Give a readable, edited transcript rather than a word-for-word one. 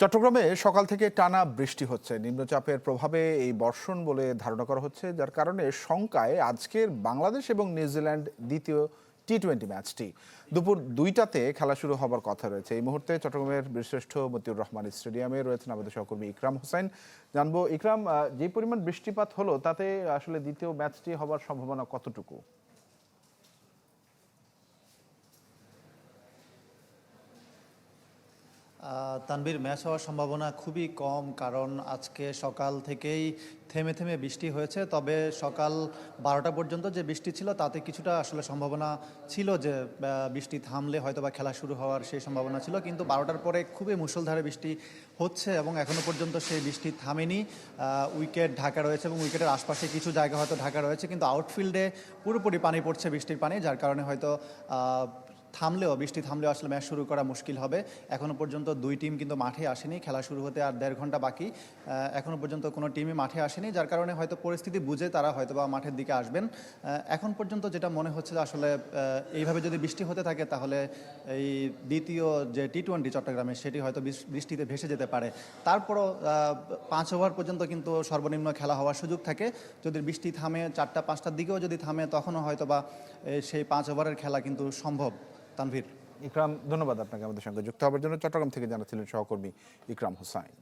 চট্টগ্রামে সকাল থেকে টানা বৃষ্টি হচ্ছে। নিম্নচাপের প্রভাবে এই বর্ষণ বলে ধারণা করা হচ্ছে, যার কারণে শঙ্কায় আজকের বাংলাদেশ এবং নিউজিল্যান্ড দ্বিতীয় টি-20 ম্যাচটি দুপুর 2টাতে খেলা শুরু হবার কথা রয়েছে। এই মুহূর্তে চট্টগ্রামের বীরশ্রেষ্ঠ মতিউর রহমান স্টেডিয়ামে রয়েছেন আমাদের সহকর্মী ইকরাম হোসেন। জানবো ইকরাম, যে পরিমাণ বৃষ্টিপাত হলো তাতে আসলে দ্বিতীয় ম্যাচটি হবার সম্ভাবনা কতটুকু? তানভীর, ম্যাচ হওয়ার সম্ভাবনা খুবই কম, কারণ আজকে সকাল থেকেই থেমে থেমে বৃষ্টি হয়েছে। তবে সকাল 12টা পর্যন্ত যে বৃষ্টি ছিল তাতে কিছুটা আসলে সম্ভাবনা ছিল যে বৃষ্টি থামলে হয়তো বা খেলা শুরু হওয়ার সেই সম্ভাবনা ছিল, কিন্তু 12টার পরে খুবই মুষলধারে বৃষ্টি হচ্ছে এবং এখনও পর্যন্ত সেই বৃষ্টি থামেনি। উইকেট ঢাকা রয়েছে এবং উইকেটের আশপাশে কিছু জায়গা হয়তো ঢাকা রয়েছে, কিন্তু আউটফিল্ডে পুরোপুরি পানি পড়ছে, বৃষ্টির পানি, যার কারণে হয়তো বৃষ্টি থামলেও আসলে ম্যাচ শুরু করা মুশকিল হবে। এখনও পর্যন্ত দুই টিম কিন্তু মাঠে আসেনি, খেলা শুরু হতে আর 1.5 ঘন্টা বাকি। এখনও পর্যন্ত কোনো টিমই মাঠে আসেনি, যার কারণে হয়তো পরিস্থিতি বুঝে তারা হয়তো বা মাঠের দিকে আসবেন। এখন পর্যন্ত যেটা মনে হচ্ছে যে আসলে এইভাবে যদি বৃষ্টি হতে থাকে তাহলে এই দ্বিতীয় যে টি-20 চট্টগ্রামে সেটি হয়তো বৃষ্টিতে ভেসে যেতে পারে। তারপরও 5 ওভার পর্যন্ত কিন্তু সর্বনিম্ন খেলা হওয়ার সুযোগ থাকে। যদি বৃষ্টি থামে 4টা 5টার দিকেও যদি থামে, তখনও হয়তো বা সেই 5 ওভারের খেলা কিন্তু সম্ভব। তানভীর। ইকরাম, ধন্যবাদ আপনাকে আমাদের সঙ্গে যুক্ত হওয়ার জন্য। চট্টগ্রাম থেকে জানাচ্ছিলেন সহকর্মী ইকরাম হোসাইন।